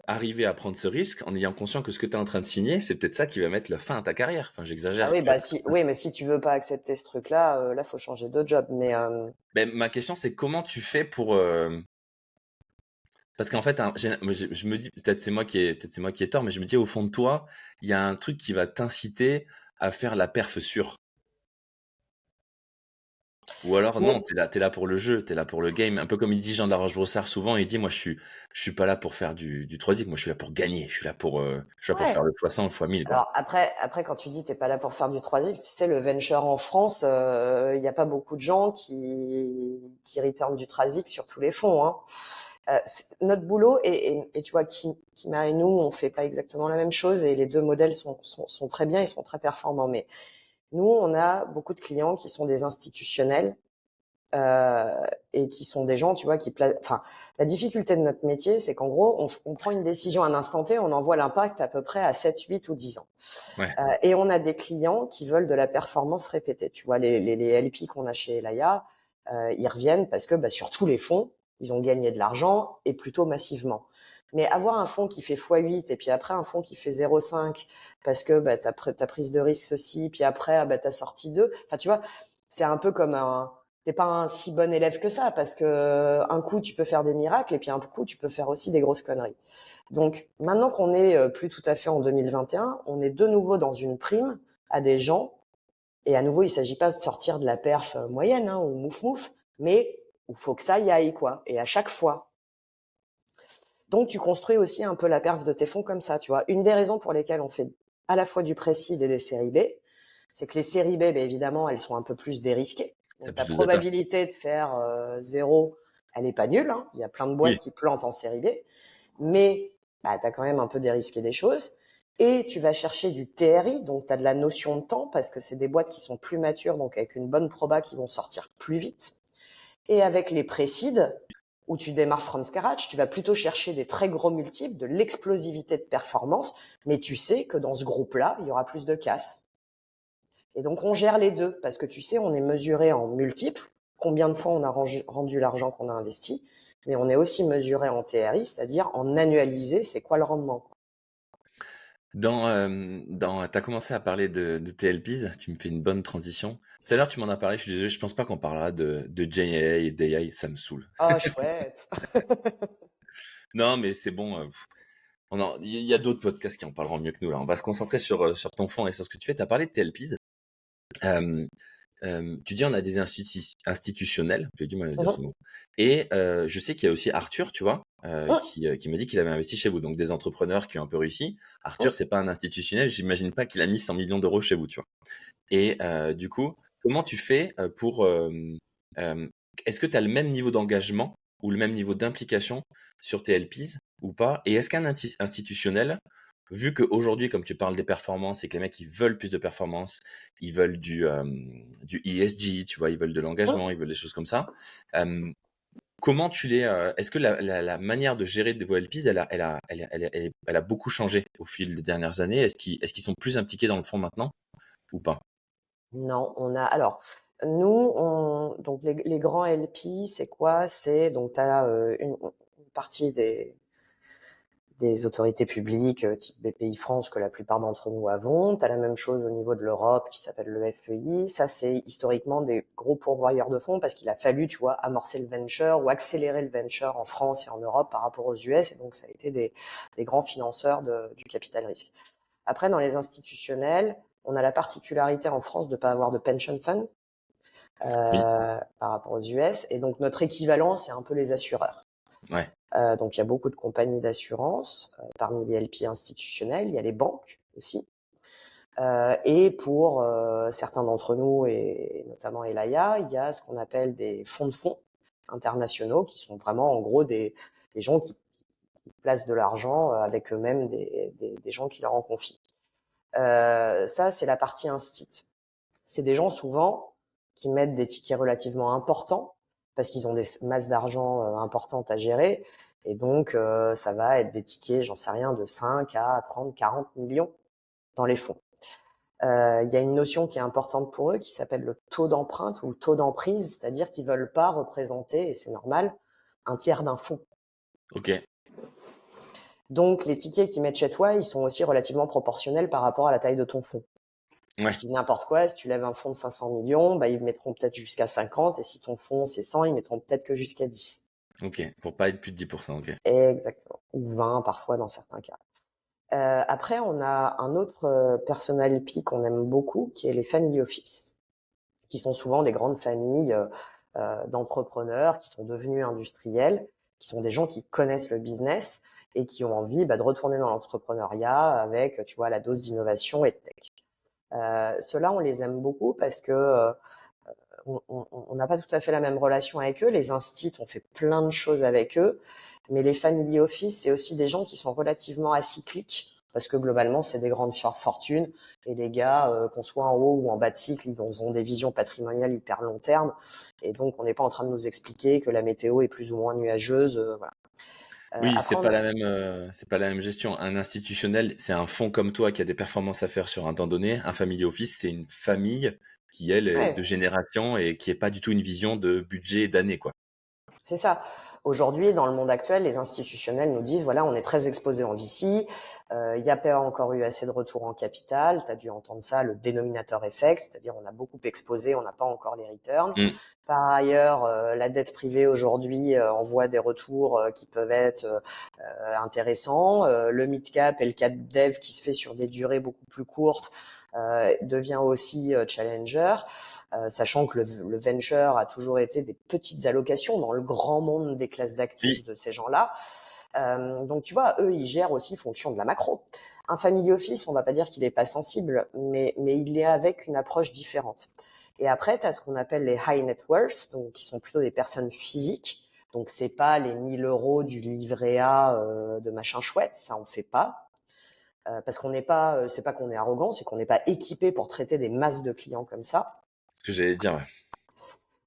arriver à prendre ce risque en ayant conscience que ce que tu es en train de signer, c'est peut-être ça qui va mettre la fin à ta carrière. Enfin, Ah j'exagère. oui, bah si, oui, mais si tu veux pas accepter ce truc-là, là faut changer de job. Mais Ben, ma question, c'est comment tu fais pour... Parce qu'en fait, hein, je me dis, peut-être c'est moi qui ai tort, mais je me dis au fond de toi, il y a un truc qui va t'inciter à faire la perf sûre. Ou alors non, oui, t'es là pour le jeu, t'es là pour le game. Un peu comme il dit Jean de la Rochebrossard souvent, il dit moi je suis pas là pour faire du 3 moi je suis là pour gagner, je suis là pour ouais. faire le fois 100, le fois 1000 quoi. Alors après quand tu dis t'es pas là pour faire du 3X, tu sais le venture en France, il y a pas beaucoup de gens qui returnent du 3X sur tous les fonds, hein. Notre boulot et tu vois Kima et nous on fait pas exactement la même chose et les deux modèles sont très bien, ils sont très performants, mais nous on a beaucoup de clients qui sont des institutionnels et qui sont des gens, tu vois, enfin, la difficulté de notre métier, c'est qu'en gros, on prend une décision à un instant T, on en voit l'impact à peu près à 7, 8 ou 10 ans. Ouais. Et on a des clients qui veulent de la performance répétée. Tu vois, les LP qu'on a chez Elaya, ils reviennent parce que bah, sur tous les fonds, ils ont gagné de l'argent et plutôt massivement. Mais avoir un fonds qui fait x8 et puis après un fonds qui fait 0,5 parce que bah, ta prise de risque ceci, puis après ah, bah, t'as sorti 2. Enfin, tu vois, c'est un peu comme t'es pas un si bon élève que ça parce que un coup tu peux faire des miracles et puis un coup tu peux faire aussi des grosses conneries. Donc maintenant qu'on est plus tout à fait en 2021, on est de nouveau dans une prime à des gens et à nouveau il s'agit pas de sortir de la perf moyenne hein, ou mouf mouf, mais il faut que ça y aille quoi. Et à chaque fois. Donc tu construis aussi un peu la perf de tes fonds comme ça, tu vois. Une des raisons pour lesquelles on fait à la fois du précide et des séries B, c'est que les séries B, ben, évidemment, elles sont un peu plus dérisquées. T'as Donc ta plus de data. probabilité de faire zéro, elle est pas nulle, hein. Il y a plein de boîtes Oui. qui plantent en série B, mais bah, tu as quand même un peu dérisqué des choses. Et tu vas chercher du TRI, donc tu as de la notion de temps, parce que c'est des boîtes qui sont plus matures, donc avec une bonne proba qui vont sortir plus vite. Et avec les précides, où tu démarres from scratch, tu vas plutôt chercher des très gros multiples, de l'explosivité de performance, mais tu sais que dans ce groupe-là, il y aura plus de casse. Et donc, on gère les deux, parce que tu sais, on est mesuré en multiples, combien de fois on a rendu l'argent qu'on a investi, mais on est aussi mesuré en TRI, c'est-à-dire en annualisé, c'est quoi le rendement. T'as commencé à parler de TLPs, tu me fais une bonne transition. Tout à l'heure, tu m'en as parlé, je suis désolé, je pense pas qu'on parlera de JAA et d'AI, ça me saoule. Oh, chouette. Non, mais c'est bon, il y a d'autres podcasts qui en parleront mieux que nous là. On va se concentrer sur ton fond et sur ce que tu fais. Tu as parlé de TLPs. Tu dis on a des institutionnels, j'ai du mal à dire ce Mhm. mot. Et je sais qu'il y a aussi Arthur, tu vois, Mhm. qui m'a dit qu'il avait investi chez vous, donc des entrepreneurs qui ont un peu réussi. Arthur, c'est pas un institutionnel, j'imagine pas qu'il a mis 100 millions d'euros chez vous, tu vois. Et du coup, comment tu fais pour... euh, est-ce que tu as le même niveau d'engagement ou le même niveau d'implication sur tes LPs ou pas? Et est-ce qu'un institutionnel, vu qu'aujourd'hui, comme tu parles des performances et que les mecs, ils veulent plus de performances, ils veulent du ESG, tu vois, ils veulent de Mhm. l'engagement, ils veulent des choses comme ça. Comment tu les... est-ce que la manière de gérer vos LPs, elle a beaucoup changé au fil des dernières années? Est-ce qu'ils sont plus impliqués dans le fond maintenant ou pas? Non, on a alors nous donc les grands LP, c'est quoi? C'est donc tu as une partie des autorités publiques type BPI France que la plupart d'entre nous avons. Tu as la même chose au niveau de l'Europe qui s'appelle le FEI. Ça, c'est historiquement des gros pourvoyeurs de fonds parce qu'il a fallu, tu vois, amorcer le venture ou accélérer le venture en France et en Europe par rapport aux US. Et donc, ça a été des grands financeurs du capital risque. Après, dans les institutionnels, on a la particularité en France de pas avoir de pension fund Oui. par rapport aux US. Et donc, notre équivalent, c'est un peu les assureurs. Ouais. Donc, il y a beaucoup de compagnies d'assurance. Parmi les LP institutionnels, il y a les banques aussi. Et pour certains d'entre nous, et notamment Elaya, il y a ce qu'on appelle des fonds de fonds internationaux qui sont vraiment, en gros, des gens qui placent de l'argent avec eux-mêmes des gens qui leur en confient. Ça, c'est la partie instit. C'est des gens souvent qui mettent des tickets relativement importants parce qu'ils ont des masses d'argent importantes à gérer. Et donc, ça va être des tickets, j'en sais rien, de 5 à 30, 40 millions dans les fonds. Il y a une notion qui est importante pour eux qui s'appelle le taux d'empreinte ou le taux d'emprise, c'est-à-dire qu'ils veulent pas représenter, et c'est normal, un tiers d'un fonds. Ok. Donc, les tickets qu'ils mettent chez toi, ils sont aussi relativement proportionnels par rapport à la taille de ton fonds. Ouais. Je dis n'importe quoi, si tu lèves un fonds de 500 millions, bah, ils mettront peut-être jusqu'à 50, et si ton fonds c'est 100, ils mettront peut-être que jusqu'à 10. Ok. Pour pas être plus de 10%. Ok. Exactement. Ou 20 parfois dans certains cas. Après, on a un autre personnel LP qu'on aime beaucoup, qui est les family office, qui sont souvent des grandes familles d'entrepreneurs qui sont devenus industriels, qui sont des gens qui connaissent le business et qui ont envie de retourner dans l'entrepreneuriat avec, tu vois, la dose d'innovation et de tech. Ceux-là, on les aime beaucoup parce que on n'a pas tout à fait la même relation avec eux. Les instits, on fait plein de choses avec eux, mais les family office, c'est aussi des gens qui sont relativement acycliques parce que globalement, c'est des grandes fortunes et les gars, qu'on soit en haut ou en bas de cycle, ils ont des visions patrimoniales hyper long terme et donc on n'est pas en train de nous expliquer que la météo est plus ou moins nuageuse. Voilà. Oui, Après, on a... c'est pas la même gestion. Un institutionnel, c'est un fonds comme toi qui a des performances à faire sur un temps donné. Un family office, c'est une famille qui, elle, est de Ouais, génération et qui est pas du tout une vision de budget et d'année, quoi. c'est ça. Aujourd'hui, dans le monde actuel, les institutionnels nous disent, voilà, on est très exposé en VC, il n'y a pas encore eu assez de retour en capital, tu as dû entendre ça, le dénominateur effect, c'est-à-dire on a beaucoup exposé, on n'a pas encore les returns. Mm. Par ailleurs, la dette privée aujourd'hui envoie des retours qui peuvent être intéressants. Le mid-cap et le cap dev qui se fait sur des durées beaucoup plus courtes devient aussi challenger. Sachant que le venture a toujours été des petites allocations dans le grand monde des classes d'actifs Oui, de ces gens-là. Donc tu vois, eux, ils gèrent aussi fonction de la macro. Un family office, on va pas dire qu'il est pas sensible, mais il est avec une approche différente. Et après, tu as ce qu'on appelle les high net worth, donc qui sont plutôt des personnes physiques. Donc c'est pas les 1000 euros du livret A de machin chouette, ça on fait pas. Parce qu'on n'est pas, c'est pas qu'on est arrogant, c'est qu'on n'est pas équipé pour traiter des masses de clients comme ça. ce que j'allais dire. Ouais.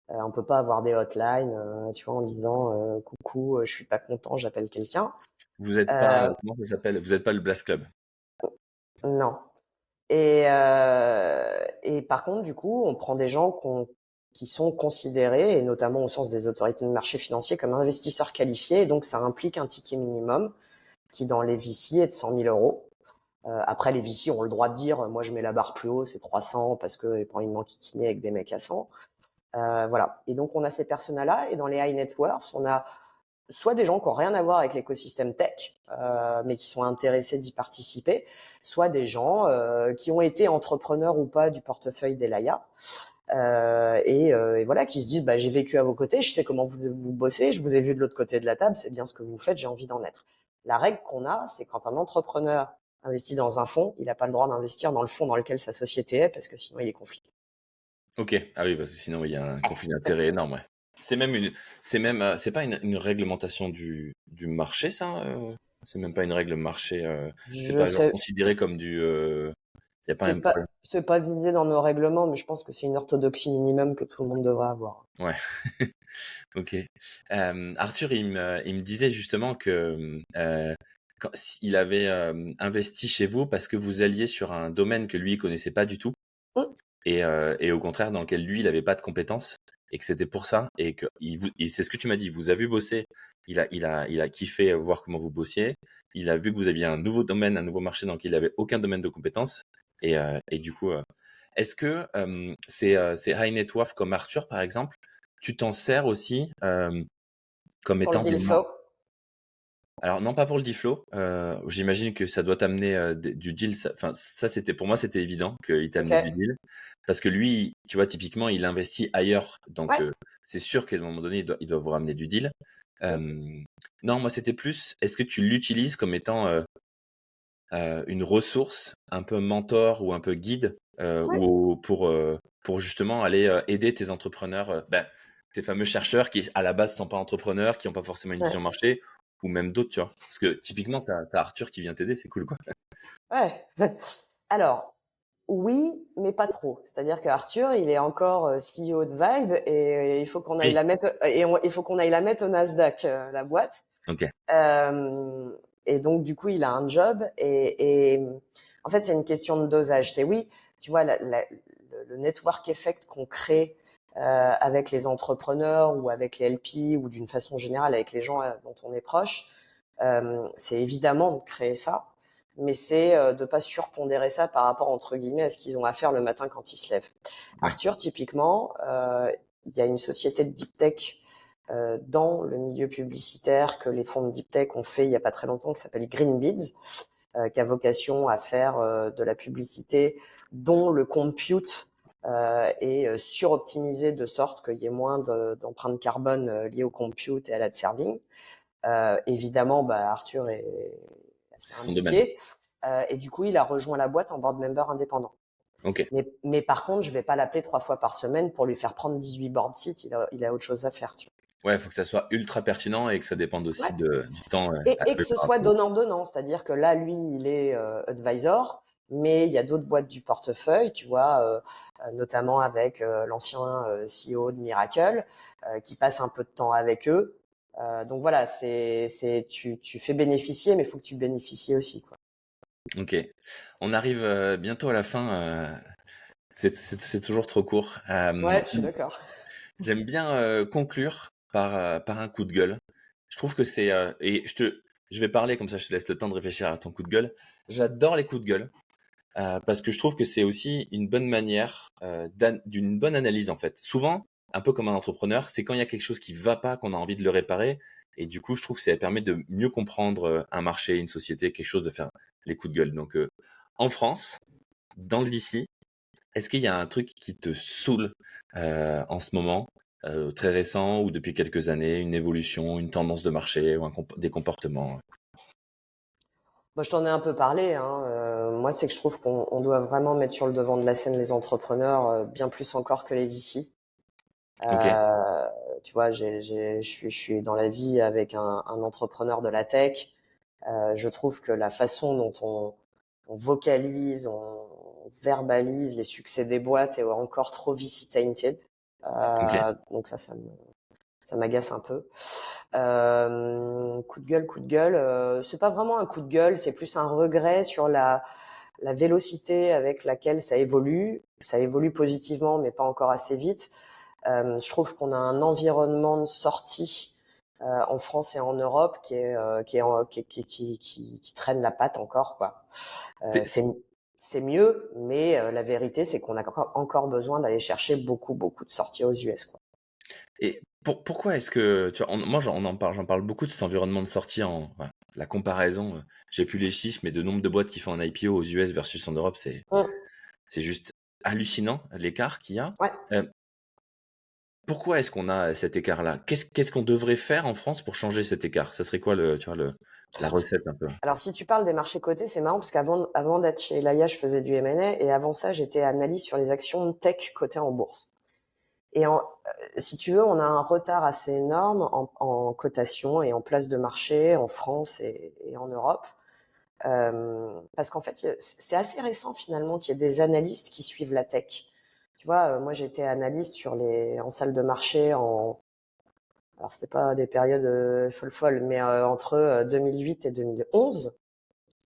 On peut pas avoir des hotlines, tu vois, en disant coucou, je suis pas content, j'appelle quelqu'un. Vous êtes pas, Euh, comment ça s'appelle? Vous êtes pas le Blast Club. non. Et par contre, du coup, on prend des gens qui sont considérés, et notamment au sens des autorités de marché financier, comme investisseurs qualifiés. Et donc, ça implique un ticket minimum qui, dans les VC, est de 100 000 euros. Après, les VC ont le droit de dire, moi, je mets la barre plus haut, c'est 300 parce que j'ai pas envie de m'enquiquiner avec des mecs à 100. Voilà. Et donc, on a ces personnes-là. Et dans les high net worth, on a soit des gens qui n'ont rien à voir avec l'écosystème tech, mais qui sont intéressés d'y participer, soit des gens qui ont été entrepreneurs ou pas du portefeuille d'Elaya, et voilà, qui se disent, bah, j'ai vécu à vos côtés, je sais comment vous bossez, je vous ai vu de l'autre côté de la table, c'est bien ce que vous faites, j'ai envie d'en être. La règle qu'on a, c'est quand un entrepreneur investit dans un fonds, il n'a pas le droit d'investir dans le fonds dans lequel sa société est, parce que sinon il est conflit. Ok. Ah oui, parce que sinon, il y a un conflit d'intérêts énorme, ouais. C'est pas une réglementation du marché, ça? C'est même pas une règle marché. C'est Je pas genre sais, considéré comme y a pas un problème. c'est pas visé dans nos règlements, mais je pense que c'est une orthodoxie minimum que tout le monde devrait avoir. Ouais. Ok. Arthur, il me disait justement que il avait investi chez vous parce que vous alliez sur un domaine que lui il connaissait pas du tout Hum, et au contraire dans lequel lui il avait pas de compétences. et que c'était pour ça et que c'est ce que tu m'as dit, il vous a vu bosser, il a kiffé voir comment vous bossiez, il a vu que vous aviez un nouveau domaine, un nouveau marché dans lequel il avait aucun domaine de compétences et du coup, est-ce que ces high net worth comme Arthur par exemple, tu t'en sers aussi comme Pour le étant des deal flow. alors non, pas pour le deal flow. J'imagine que ça doit t'amener du deal. Enfin, ça c'était pour moi c'était évident qu'il Ok. t'amenait du deal parce que lui, tu vois, typiquement, il investit ailleurs, donc Ouais. c'est sûr qu'à un moment donné, il doit vous ramener du deal. Mm. Non, moi c'était plus. Est-ce que tu l'utilises comme étant une ressource, un peu mentor ou un peu guide, Ouais. ou pour justement aller aider tes entrepreneurs, tes fameux chercheurs qui à la base sont pas entrepreneurs, qui ont pas forcément une Ouais. vision marché, ou même d'autres, tu vois? Parce que typiquement, t'as Arthur qui vient t'aider, c'est cool, quoi. Ouais. Alors, oui, mais pas trop. C'est-à-dire qu'Arthur, il est encore CEO de Vibe et il faut qu'on aille Oui. la mettre il faut qu'on aille la mettre au Nasdaq, la boîte. OK. Euh, et donc du coup, il a un job et en fait, c'est une question de dosage. C'est oui, tu vois, le network effect qu'on crée avec les entrepreneurs ou avec les LP ou d'une façon générale avec les gens dont on est proche, c'est évidemment de créer ça, mais c'est de pas surpondérer ça par rapport entre guillemets à ce qu'ils ont à faire le matin quand ils se lèvent. Ouais. Arthur, typiquement, il y a une société de deep tech dans le milieu publicitaire que les fonds de deep tech ont fait il y a pas très longtemps, qui s'appelle Greenbids, qui a vocation à faire de la publicité dont le compute est suroptimisé de sorte qu'il y ait moins d'empreintes carbone liées au compute et à l'ad serving. Évidemment, Arthur est assez C'est son domaine. impliqué et du coup, il a rejoint la boîte en board member indépendant. OK. Mais par contre, je vais pas l'appeler 3 fois par semaine pour lui faire prendre 18 board seats. Il a autre chose à faire, tu Ouais, faut que ça soit ultra pertinent et que ça dépende vois. aussi Ouais. du temps, Et que alloué ce par soit rapport au donnant-donnant, c'est-à-dire que là, lui, il est advisor, mais il y a d'autres boîtes du portefeuille, tu vois, notamment avec l'ancien CEO de Miracle, qui passe un peu de temps avec eux. Donc voilà, tu fais bénéficier, mais il faut que tu bénéficies aussi, quoi. OK. On arrive, bientôt à la fin, c'est toujours trop court. Ouais, je suis d'accord. J'aime bien conclure par un coup de gueule. Je trouve que c'est et je vais parler comme ça, je te laisse le temps de réfléchir à ton coup de gueule. J'adore les coups de gueule parce que je trouve que c'est aussi une bonne manière d'une bonne analyse en fait. Souvent, un peu comme un entrepreneur, c'est quand il y a quelque chose qui va pas qu'on a envie de le réparer et du coup, je trouve que ça permet de mieux comprendre un marché, une société, quelque chose de faire les coups de gueule. Donc, en France, dans le VC, est-ce qu'il y a un truc qui te saoule en ce moment, très récent ou depuis quelques années, une évolution, une tendance de marché ou des comportements? Moi, je t'en ai un peu parlé, hein. Moi, c'est que je trouve qu'on doit vraiment mettre sur le devant de la scène les entrepreneurs, bien plus encore que les VC. OK, Euh, Tu vois, je suis dans la vie avec un entrepreneur de la tech. Je trouve que la façon dont on vocalise, on verbalise les succès des boîtes est encore trop VC tainted. OK. Donc ça m'agace un peu. Coup de gueule, coup de gueule. C'est pas vraiment un coup de gueule, c'est plus un regret sur la vélocité avec laquelle ça évolue. Ça évolue positivement, mais pas encore assez vite. Je trouve qu'on a un environnement de sortie en France et en Europe qui traîne la patte encore, quoi. C'est C'est c'est mieux, mais la vérité c'est qu'on a encore besoin d'aller chercher beaucoup de sorties aux US, quoi. et pourquoi est-ce que tu vois, moi j'en parle beaucoup de cet environnement de sortie voilà, la comparaison, j'ai plus les chiffres, mais de nombre de boîtes qui font un IPO aux US versus en Europe, Mm. c'est juste hallucinant l'écart qu'il y a. Ouais. Pourquoi est-ce qu'on a cet écart-là? Qu'est-ce qu'on devrait faire en France pour changer cet écart? Ça serait quoi tu vois, la recette un peu? Alors, si tu parles des marchés cotés, c'est marrant parce avant d'être chez Elia, je faisais du M&A et avant ça, j'étais analyste sur les actions tech cotées en bourse. Et si tu veux, on a un retard assez énorme en cotation et en place de marché en France et en Europe. Parce qu'en fait, c'est assez récent finalement qu'il y ait des analystes qui suivent la tech. Tu vois, moi j'étais analyste en salle de marché alors c'était pas des périodes folles, mais entre 2008 et 2011,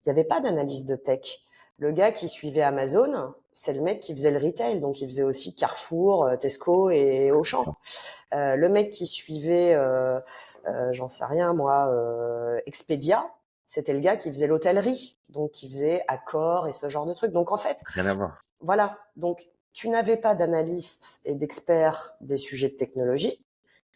il n'y avait pas d'analyse de tech. Le gars qui suivait Amazon, c'est le mec qui faisait le retail, donc il faisait aussi Carrefour, Tesco et Auchan. Le mec qui suivait, j'en sais rien moi, Expedia, c'était le gars qui faisait l'hôtellerie, donc qui faisait Accor et ce genre de trucs. Donc en fait, Rien à voir. voilà. Donc tu n'avais pas d'analystes et d'experts des sujets de technologie.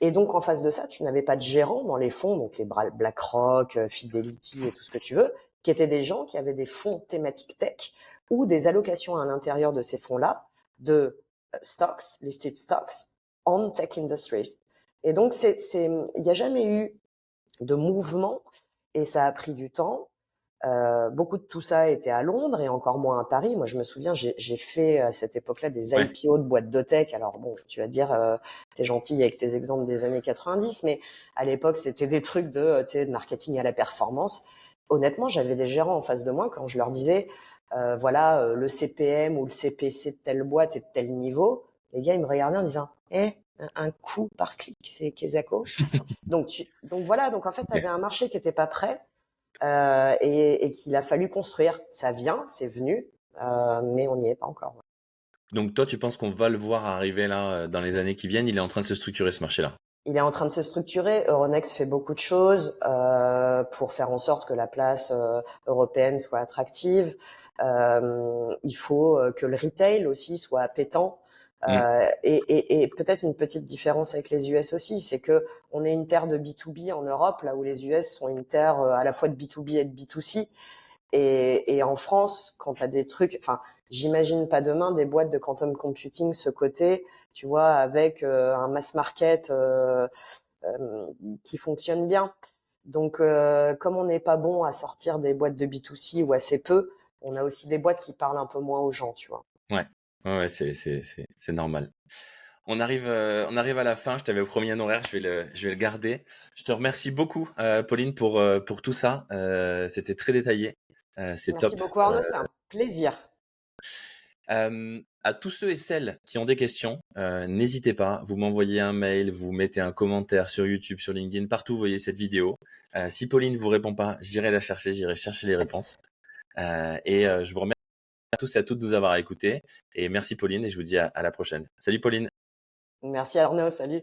Et donc, en face de ça, tu n'avais pas de gérants dans les fonds, donc les BlackRock, Fidelity et tout ce que tu veux, qui étaient des gens qui avaient des fonds thématiques tech ou des allocations à l'intérieur de ces fonds-là de stocks, listed stocks, on tech industries. Et donc, il n'y a jamais eu de mouvement et ça a pris du temps. Beaucoup de tout ça était à Londres et encore moins à Paris. Moi, je me souviens, j'ai fait à cette époque-là des Ouais. IPO de boîtes de tech. Alors bon, tu vas dire, t'es gentil avec tes exemples des années 90, mais à l'époque, c'était des trucs tu sais, de marketing à la performance. Honnêtement, j'avais des gérants en face de moi quand je leur disais, voilà, le CPM ou le CPC de telle boîte est de tel niveau. Les gars, ils me regardaient en disant, un coût par clic, c'est Kezako. Donc voilà, donc en fait, tu avais un marché qui était pas prêt et qu'il a fallu construire. Ça vient, c'est venu, mais on n'y est pas encore. Ouais. Donc toi, tu penses qu'on va le voir arriver là dans les années qui viennent? Il est en train de se structurer ce marché-là. Il est en train de se structurer. Euronext fait beaucoup de choses pour faire en sorte que la place européenne soit attractive. Il faut que le retail aussi soit appétant. Et peut-être une petite différence avec les US aussi, c'est que on est une terre de B2B en Europe, là où les US sont une terre à la fois de B2B et de B2C. Et en France, quand tu as des trucs, enfin, j'imagine pas demain des boîtes de quantum computing ce côté, tu vois, avec un mass market qui fonctionne bien. Donc, comme on n'est pas bon à sortir des boîtes de B2C ou assez peu, on a aussi des boîtes qui parlent un peu moins aux gens, tu vois. Ouais, ouais, c'est normal. On arrive à la fin. Je t'avais promis un horaire, je vais le garder. Je te remercie beaucoup, Pauline, pour tout ça. C'était très détaillé. C'est Merci top. beaucoup Arnaud, c'était un plaisir. À tous ceux et celles qui ont des questions, n'hésitez pas. Vous m'envoyez un mail, vous mettez un commentaire sur YouTube, sur LinkedIn, partout où vous voyez cette vidéo. Si Pauline vous répond pas, j'irai la chercher, j'irai chercher les réponses. Je vous remercie à tous et à toutes de nous avoir écoutés. Et merci Pauline et je vous dis à la prochaine. Salut Pauline. Merci Arnaud, salut.